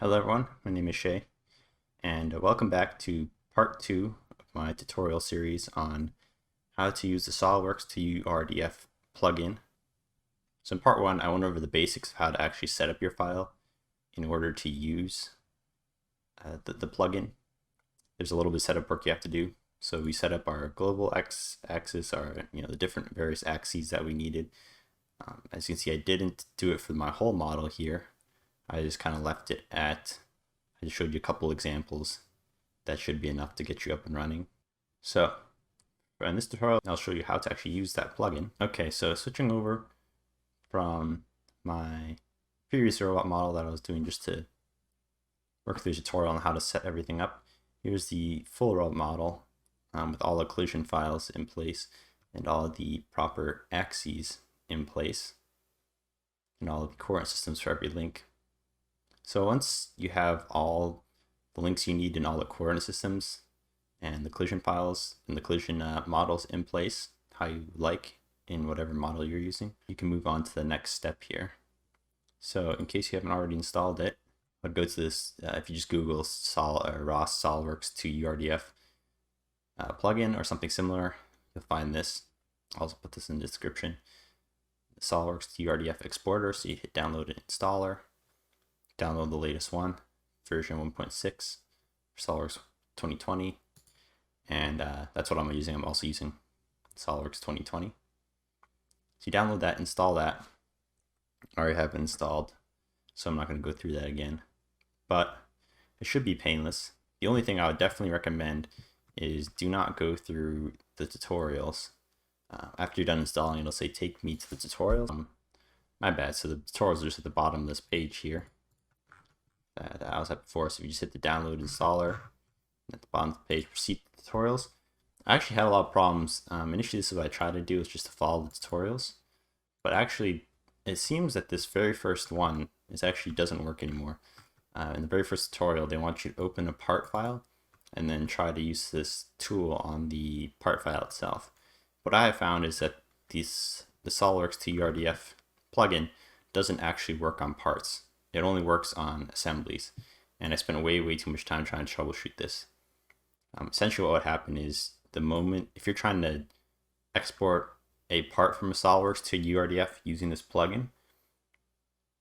Hello everyone, my name is Shay, and welcome back to part 2 of my tutorial series on how to use the SolidWorks to URDF plugin. So in part 1, I went over the basics of how to actually set up your file in order to use the plugin. There's a little bit of setup work you have to do. So we set up our global axis, the different various axes that we needed. As you can see, I didn't do it for my whole model here. I just kind of left it at, I just showed you a couple examples. That should be enough to get you up and running. So in this tutorial, I'll show you how to actually use that plugin. Okay, so switching over from my previous robot model that I was doing just to work through the tutorial on how to set everything up. Here's the full robot model with all the collision files in place and all of the proper axes in place and all of the coordinate systems for every link. So once you have all the links you need in all the coordinate systems and the collision files and the collision models in place, how you like in whatever model you're using, you can move on to the next step here. So in case you haven't already installed it, I'd go to this, if you just Google ROS SolidWorks to URDF plugin or something similar, you'll find this. I'll also put this in the description. SolidWorks to URDF Exporter, so you hit download and installer. Download the latest one, version 1.6 for SolidWorks 2020, and that's what I'm using. I'm also using SolidWorks 2020. So you download that, install that. I already have it installed, so I'm not going to go through that again, but it should be painless. The only thing I would definitely recommend is do not go through the tutorials. After you're done installing, it'll say take me to the tutorials. My bad, so the tutorials are just at the bottom of this page here. That I was at before, so if you just hit the download installer at the bottom of the page, proceed to tutorials. I actually had a lot of problems. Initially, this is what I tried to do, is just to follow the tutorials, but actually it seems that this very first one actually doesn't work anymore. In the very first tutorial, they want you to open a part file and then try to use this tool on the part file itself. What I have found is that the SolidWorks to URDF plugin doesn't actually work on parts. It only works on assemblies, and I spent way too much time trying to troubleshoot this. Essentially what would happen is the moment, if you're trying to export a part from a SolidWorks to URDF using this plugin,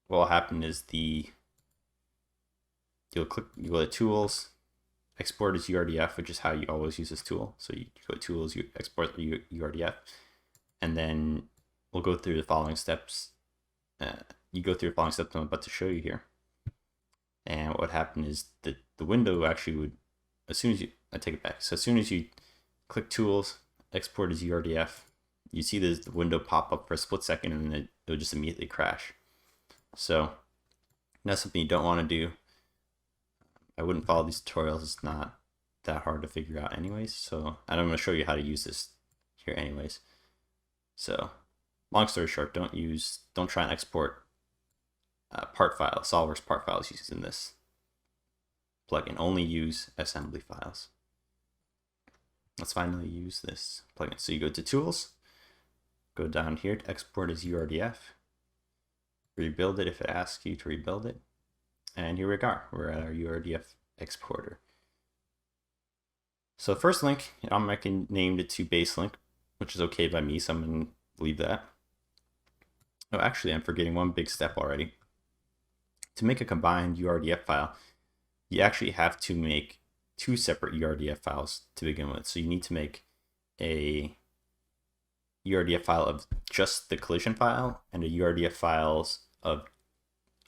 what will happen is you'll go to Tools, Export as URDF, which is how you always use this tool. So you go to Tools, you export the URDF, and then we'll go through the following steps. You go through the following steps I'm about to show you here. And what would happen is that the window actually would, as soon as you click Tools, Export as URDF, you see the window pop up for a split second, and then it'll just immediately crash. So that's something you don't want to do. I wouldn't follow these tutorials. It's not that hard to figure out anyways. So I'm going to show you how to use this here anyways. So long story short, don't try and export part files, SolidWorks part files using this plugin. Only use assembly files. Let's finally use this plugin. So you go to Tools, go down here to Export as URDF, rebuild it if it asks you to rebuild it, and here we are. We're at our URDF exporter. So the first link, I'm named it to base link, which is okay by me, so I'm going to leave that. Oh, actually, I'm forgetting one big step already. To make a combined URDF file, you actually have to make two separate URDF files to begin with. So you need to make a URDF file of just the collision file and a URDF files of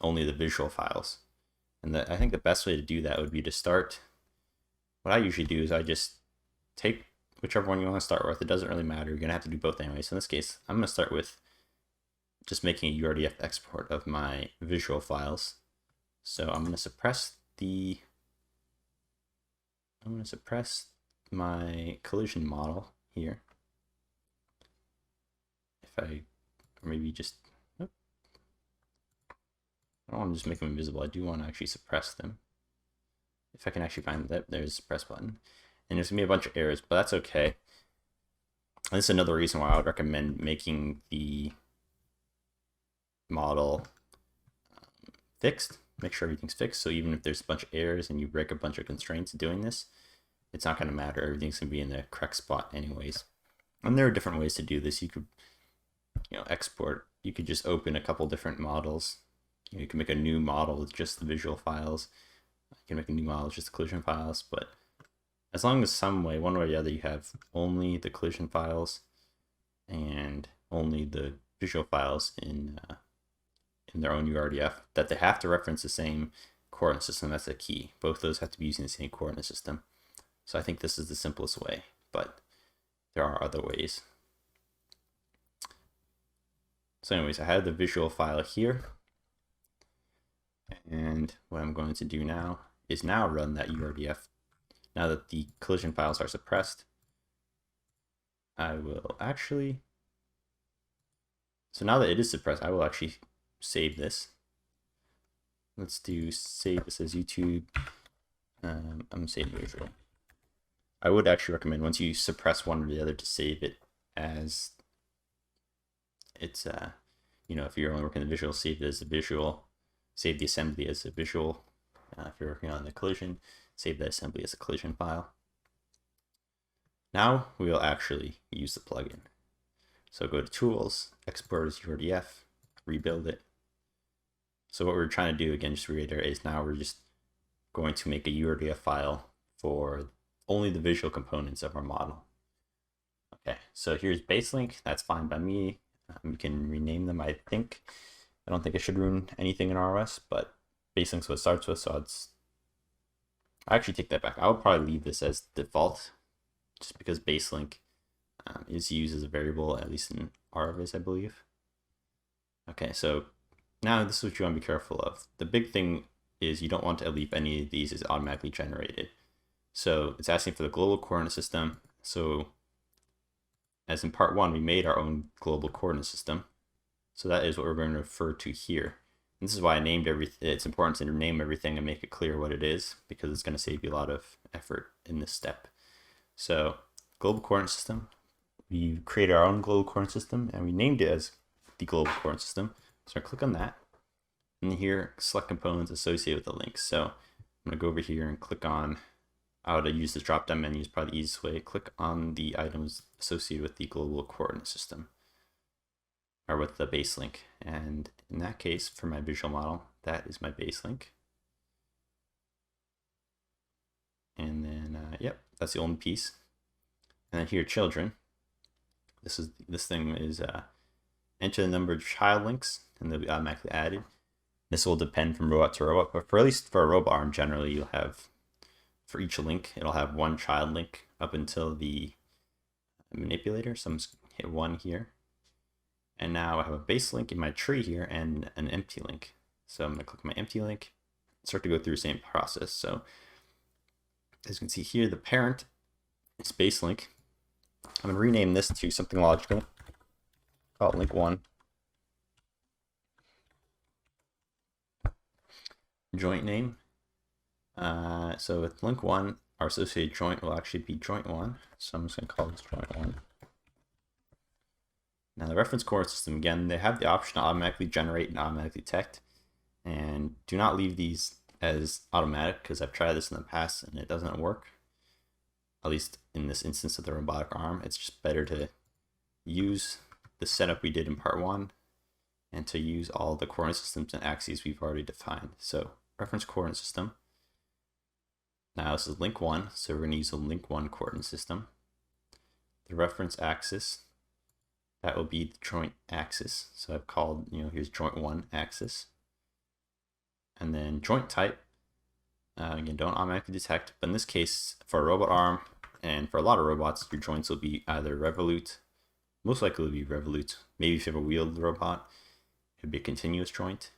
only the visual files. And I think the best way to do that would be to start. What I usually do is I just take whichever one you want to start with. It doesn't really matter. You're going to have to do both anyway. So in this case, I'm going to start with just making a URDF export of my visual files. So I'm going to suppress my collision model here. I don't want to just make them invisible. I do want to actually suppress them. If I can actually find that, there's a suppress button. And there's going to be a bunch of errors, but that's okay. And this is another reason why I would recommend making the model fixed make sure everything's fixed. So even if there's a bunch of errors and you break a bunch of constraints doing this, it's not going to matter. Everything's going to be in the correct spot anyways. And there are different ways to do this. You could, export. You could just open a couple different models. You can make a new model with just the visual files. You can make a new model with just the collision files. But as long as one way or the other, you have only the collision files and only the visual files in their own URDF, that they have to reference the same coordinate system. That's the key. Both those have to be using the same coordinate system. So I think this is the simplest way, but there are other ways. So anyways, I have the visual file here. And what I'm going to do now is run that URDF. Now that the collision files are suppressed, I will actually, so now that it is suppressed, I will actually save this. Let's save this as YouTube. I'm gonna save visual. I would actually recommend once you suppress one or the other to save it as it's, if you're only working the visual, save it as a visual, save the assembly as a visual. If you're working on the collision, save the assembly as a collision file. Now we will actually use the plugin. So go to Tools, Exporters, URDF, rebuild it. So what we're trying to do, again, just to reiterate, is now we're just going to make a URDF file for only the visual components of our model. Okay, so here's BaseLink. That's fine by me. We can rename them, I think. I don't think it should ruin anything in ROS, but BaseLink's what it starts with, so I actually take that back. I would probably leave this as default, just because BaseLink is used as a variable, at least in ROS, I believe. Okay, so now this is what you want to be careful of. The big thing is you don't want to leave any of these as automatically generated. So it's asking for the global coordinate system. So as in part 1, we made our own global coordinate system. So that is what we're going to refer to here. And this is why I named everything. It's important to name everything and make it clear what it is, because it's going to save you a lot of effort in this step. So global coordinate system, we created our own global coordinate system and we named it as the global coordinate system. So I click on that, and here select components associated with the links. So I'm going to go over here and click on how to use the drop down menu is probably the easiest way. Click on the items associated with the global coordinate system, or with the base link. And in that case, for my visual model, that is my base link. And then, yep, that's the only piece. And then here, children. This thing is enter the number of child links, and they'll be automatically added. This will depend from robot to robot, but at least for a robot arm, generally you'll have, for each link, it'll have one child link up until the manipulator. So I'm just hit 1 here. And now I have a base link in my tree here and an empty link. So I'm going to click my empty link, start to go through the same process. So as you can see here, the parent is base link. I'm going to rename this to something logical. Call it link 1. Joint name. So with link 1, our associated joint will actually be joint 1. So I'm just going to call this joint 1. Now the reference coordinate system, again, they have the option to automatically generate and automatically detect. And do not leave these as automatic, because I've tried this in the past and it doesn't work. At least in this instance of the robotic arm, it's just better to use the setup we did in part 1 and to use all the coordinate systems and axes we've already defined. So reference coordinate system. Now this is link 1, so we're going to use a link 1 coordinate system. The reference axis, that will be the joint axis. So I've called, here's joint 1 axis. And then joint type, again, don't automatically detect, but in this case, for a robot arm and for a lot of robots, your joints will be either revolute, most likely will be revolute. Maybe if you have a wheeled robot, it would be a continuous joint.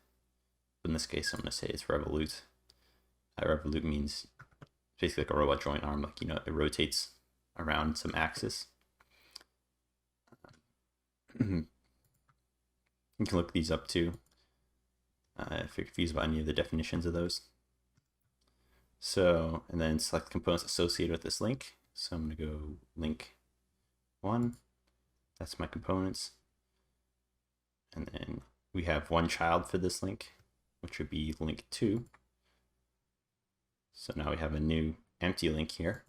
But in this case, I'm going to say it's revolute. Revolute means basically like a robot joint arm, like, it rotates around some axis. You can look these up too if you're confused about any of the definitions of those. So, and then select components associated with this link. So I'm going to go link 1. That's my components. And then we have one child for this link. which would be link 2. So now we have a new empty link here.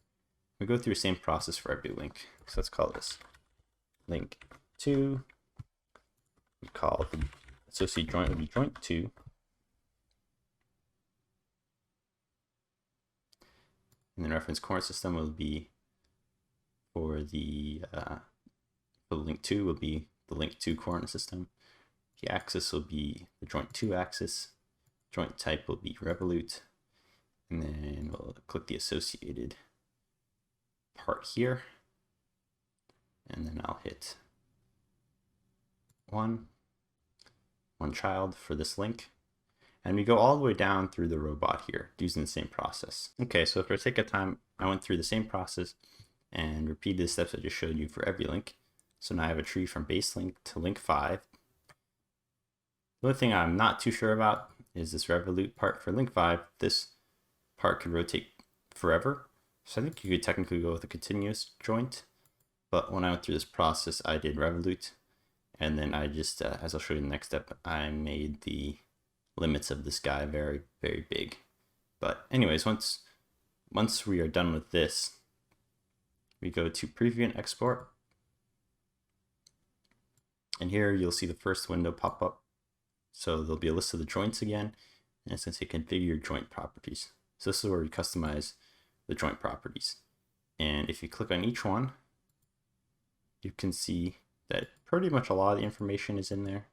We go through the same process for every link. So let's call this link 2. We call the associated joint would be joint 2. And then reference coordinate system will be for the link 2 will be the link 2 coordinate system. The axis will be the joint 2 axis. Joint type will be revolute. And then we'll click the associated part here. And then I'll hit one child for this link. And we go all the way down through the robot here using the same process. Okay, so for the sake of time, I went through the same process and repeated the steps I just showed you for every link. So now I have a tree from base link to link 5. The only thing I'm not too sure about is this revolute part for link 5. This part could rotate forever. So I think you could technically go with a continuous joint. But when I went through this process, I did revolute. And then I just, as I'll show you in the next step, I made the limits of this guy very, very big. But anyways, once we are done with this, we go to preview and export. And here you'll see the first window pop up. So there'll be a list of the joints again, and it's going to say configure joint properties. So this is where we customize the joint properties. And if you click on each one, you can see that pretty much a lot of the information is in there.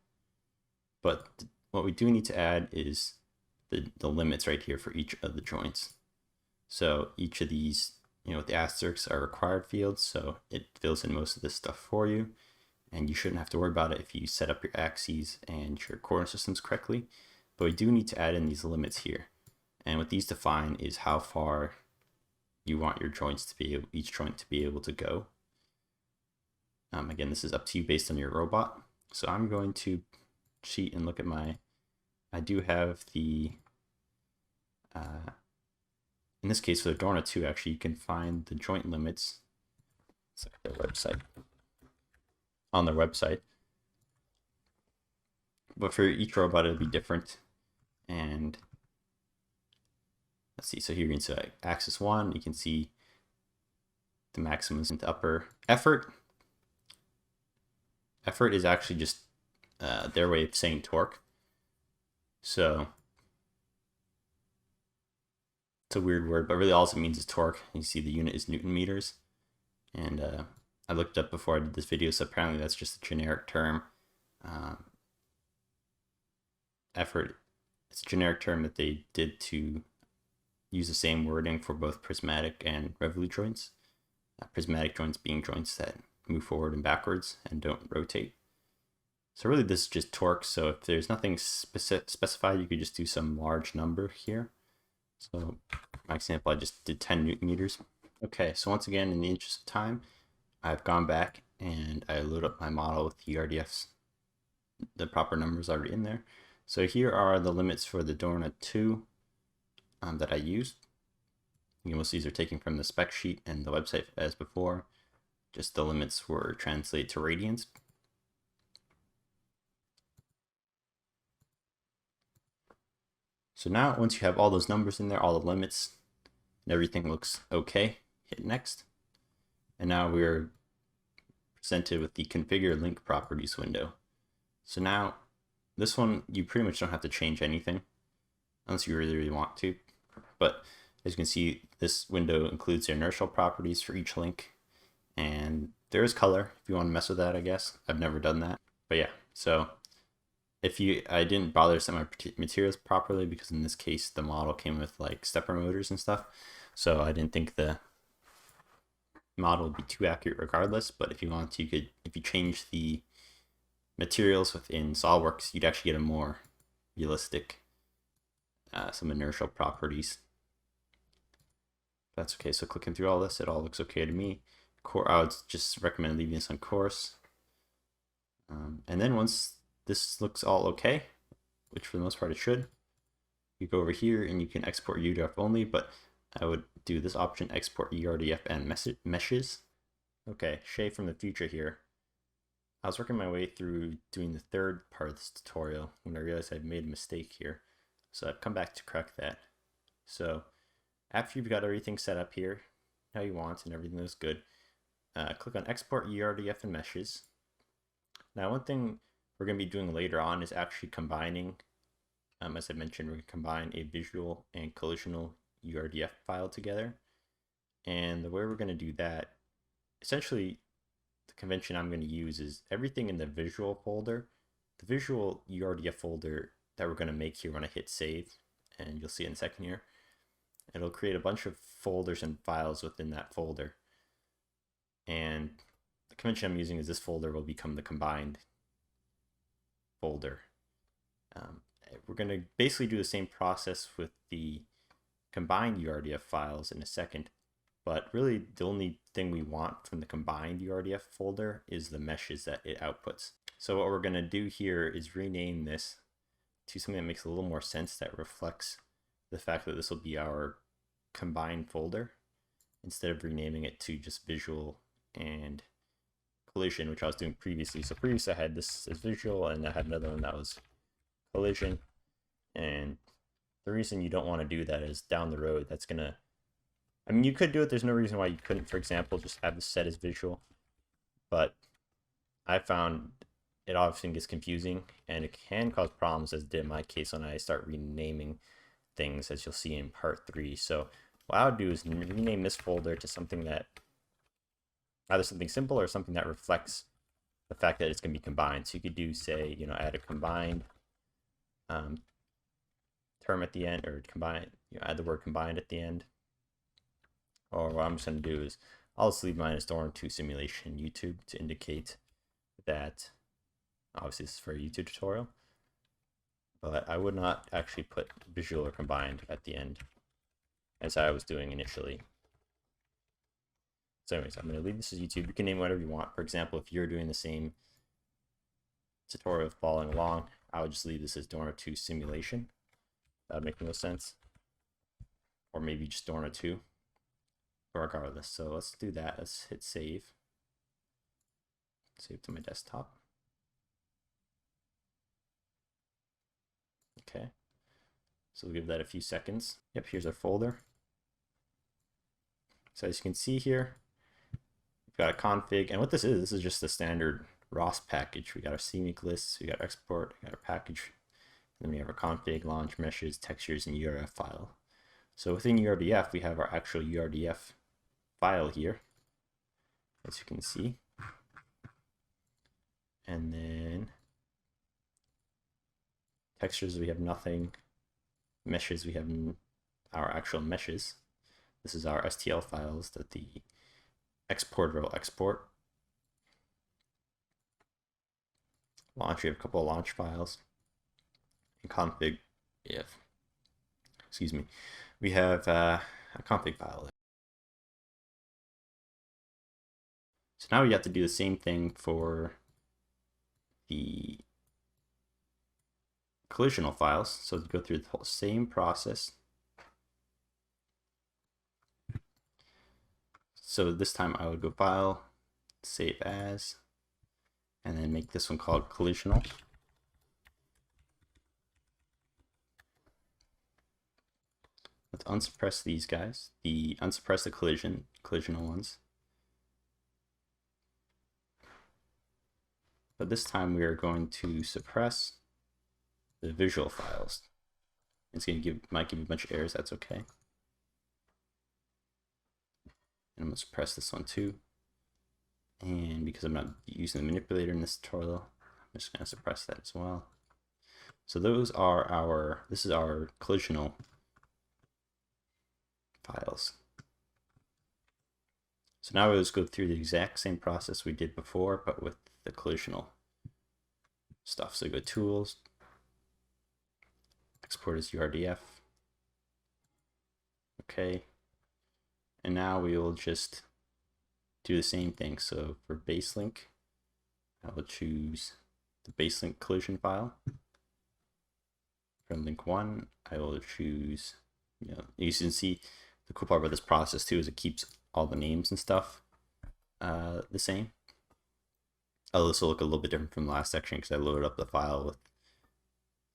But what we do need to add is the limits right here for each of the joints. So each of these, with the asterisks are required fields, so it fills in most of this stuff for you. And you shouldn't have to worry about it if you set up your axes and your coordinate systems correctly. But we do need to add in these limits here. And what these define is how far you want your joints to be able, each joint to be able to go. Again, this is up to you based on your robot. So I'm going to cheat and look at I do have the, in this case for the Dorna 2, actually you can find the joint limits. It's like their website. On their website. But for each robot it'll be different. And let's see, so here you can see axis 1, you can see the maximum in the upper effort. Effort is actually just their way of saying torque. So it's a weird word, but really all it means is torque. You see the unit is Newton meters. And I looked up before I did this video, so apparently that's just a generic term. Effort, it's a generic term that they did to use the same wording for both prismatic and revolute joints. Prismatic joints being joints that move forward and backwards and don't rotate. So really this is just torque, so if there's nothing specified, you could just do some large number here. So my example, I just did 10 Newton meters. Okay, so once again, in the interest of time, I've gone back and I load up my model with the URDFs, the proper numbers already in there. So here are the limits for the Dorna 2 that I used. Most of these are taken from the spec sheet and the website as before. Just the limits were translated to radians. So now once you have all those numbers in there, all the limits, and everything looks okay, hit next. And now we're presented with the configure link properties window. So now this one, you pretty much don't have to change anything unless you really want to. But as you can see, this window includes the inertial properties for each link. And there is color if you want to mess with that, I guess. I've never done that. But yeah, so I didn't bother to set my materials properly because in this case, the model came with like stepper motors and stuff. So I didn't think the model would be too accurate regardless. But if you want to, if you change the materials within SolidWorks, you'd actually get a more realistic, some inertial properties. That's okay. So clicking through all this, it all looks okay to me. I would just recommend leaving this on course. And then once this looks all okay, which for the most part it should, you go over here and you can export URDF only, but I would do this option, export URDF and meshes. Okay, Shay from the future here. I was working my way through doing the third part of this tutorial when I realized I'd made a mistake here. So I've come back to correct that. So after you've got everything set up here, how you want, and everything looks good, click on Export URDF and Meshes. Now, one thing we're going to be doing later on is actually combining, as I mentioned, we're going to combine a visual and collisional URDF file together. And the way we're going to do that, essentially, the convention I'm going to use is everything in the visual folder, the visual URDF folder that we're going to make here when I hit save, and you'll see it in a second here. It'll create a bunch of folders and files within that folder. And the convention I'm using is this folder will become the combined folder. We're going to basically do the same process with the combined URDF files in a second, but really the only thing we want from the combined URDF folder is the meshes that it outputs. So what we're going to do here is rename this to something that makes a little more sense, that reflects the fact that this will be our combined folder, instead of renaming it to just visual and collision, which I was doing previously. So previously I had this as visual, and I had another one that was collision. And the reason you don't want to do that is down the road, that's gonna, I mean, you could do it, there's no reason why you couldn't, for example, just have this set as visual, but I found it often gets confusing, and it can cause problems, as it did in my case when I start renaming things, as you'll see in part 3. So what I would do is rename this folder to something that, either something simple or something that reflects the fact that it's going to be combined. So you could do, say, you know, add a combined term at the end, or combine, you know, add the word combined at the end. Or what I'm just going to do is I'll just leave mine as Dorm2 simulation YouTube to indicate that obviously this is for a YouTube tutorial, but I would not actually put visual or combined at the end as I was doing initially. So anyways, I'm going to leave this as YouTube. You can name whatever you want. For example, if you're doing the same tutorial following along, I would just leave this as Dorm2 simulation. That would make no sense. Or maybe just Dorm2. Regardless. So let's do that. Let's hit save. Save to my desktop. Okay. So we'll give that a few seconds. Yep, here's our folder. So as you can see here, we've got a config, and what this is just the standard ROS package. We got our CMake lists, we got our export, we got our package, and then we have our config, launch, meshes, textures, and URDF file. So within URDF, we have our actual URDF file here, as you can see. And then textures, we have nothing. Meshes, we have our actual meshes. This is our STL files that the exporter will export. Launch, we have a couple of launch files. And config, we have a config file. So now we have to do the same thing for the collisional files. So to go through the whole same process. So this time I would go File, Save As, and then make this one called Collisional. Let's unsuppress these guys. Unsuppress the collisional ones. But this time we are going to suppress the visual might give you a bunch of errors. That's okay. And I'm going to suppress this one too. And because I'm not using the manipulator in this tutorial, I'm just going to suppress that as well. So those are this is our collisional files. So now we'll just go through the exact same process we did before, but with the collisional stuff. So go Tools, Export as URDF. Okay. And now we will just do the same thing. So for base link, I will choose the base link collision file. From link 1, I will choose, you can see the cool part about this process too is it keeps all the names and stuff the same. Oh, this will look a little bit different from the last section because I loaded up the file with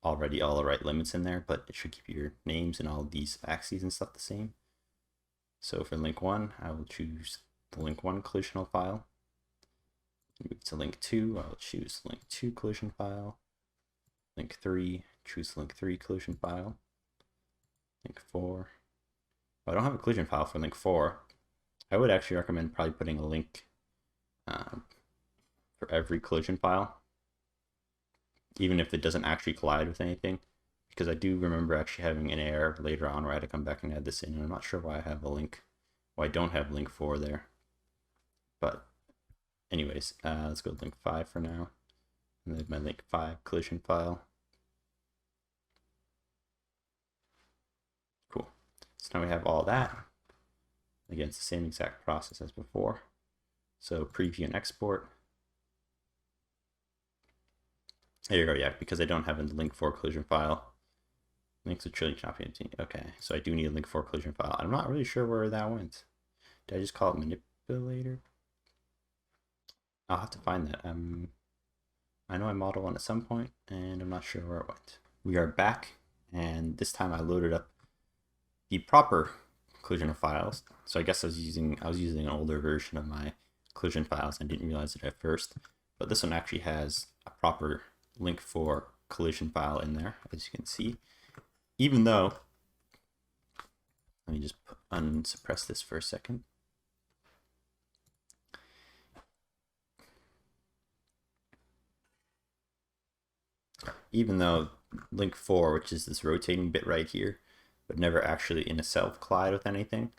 already all the right limits in there, but it should keep your names and all these axes and stuff the same. So for link 1, I will choose the link 1 collisional file. Move to link 2, I will choose link 2 collision file. Link 3, choose link 3 collision file. Link 4. If I don't have a collision file for link 4, I would actually recommend probably putting a link for every collision file, even if it doesn't actually collide with anything, because I do remember actually having an error later on where I had to come back and add this in, and I'm not sure why I have a link, why I don't have link 4 there. But anyways, let's go to link 5 for now, and then my link 5 collision file. Cool. So now we have all that. Again, it's the same exact process as before. So preview and export. There you go, yeah, because I don't have a link 4 collision file. Links to Trillion cannot be empty. Okay, so I do need a link 4 collision file. I'm not really sure where that went. Did I just call it manipulator? I'll have to find that. I know I modeled one at some point, and I'm not sure where it went. We are back, and this time I loaded up the proper collision files. So I guess I was using an older version of my collision files. I didn't realize it at first, but this one actually has a proper link 4 collision file in there, as you can see. Even though, let me just unsuppress this for a second. Even though link 4, which is this rotating bit right here, but never actually in itself collide with anything,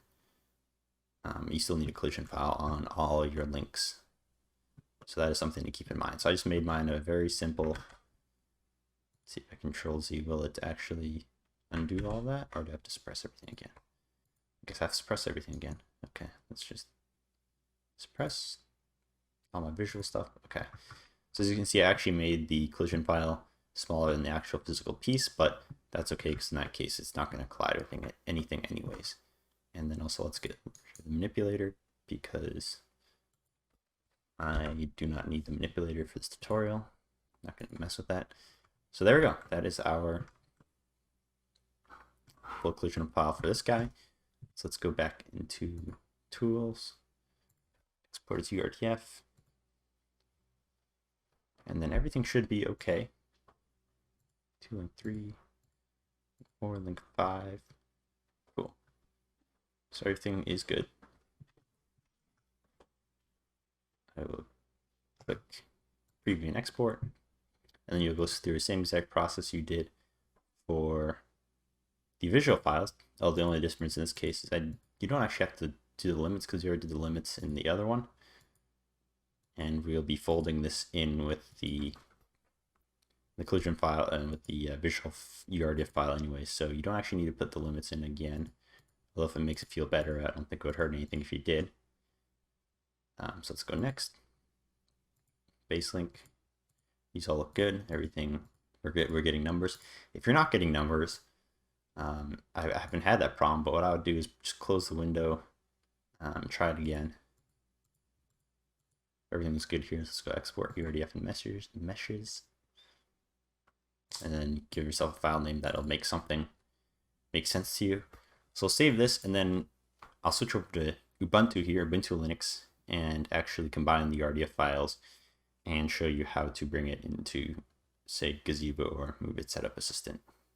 you still need a collision file on all your links. So that is something to keep in mind. So I just made mine a very simple, let's see if I Control Z, will it actually undo all that, or do I have to suppress everything again? I guess I have to suppress everything again. Okay, let's just suppress all my visual stuff. Okay, so as you can see, I actually made the collision file smaller than the actual physical piece, but that's okay, because in that case it's not going to collide with anything anyways. And then also let's get the manipulator, because I do not need the manipulator for this tutorial. I'm not going to mess with that. So there we go. That is our full collision file for this guy. So let's go back into Tools, export as URDF, and then everything should be okay. 2 link 3, 4 link 5. Cool. So everything is good. I will click preview and export, and then you'll go through the same exact process you did for the visual files. Oh, the only difference in this case is you don't actually have to do the limits, because you already did the limits in the other one. And we'll be folding this in with the collision file and with the visual URDF file anyway, so you don't actually need to put the limits in again. Although if it makes it feel better, I don't think it would hurt anything if you did. So let's go next. Base link. These all look good. Everything, we're getting numbers. If you're not getting numbers, I haven't had that problem, but what I would do is just close the window, try it again. Everything is good here. Let's go export URDF and meshes. And then give yourself a file name that'll make something make sense to you. So I'll save this, and then I'll switch over to Ubuntu here, Ubuntu Linux, and actually combine the URDF files and show you how to bring it into, say, Gazebo or Move It Setup Assistant.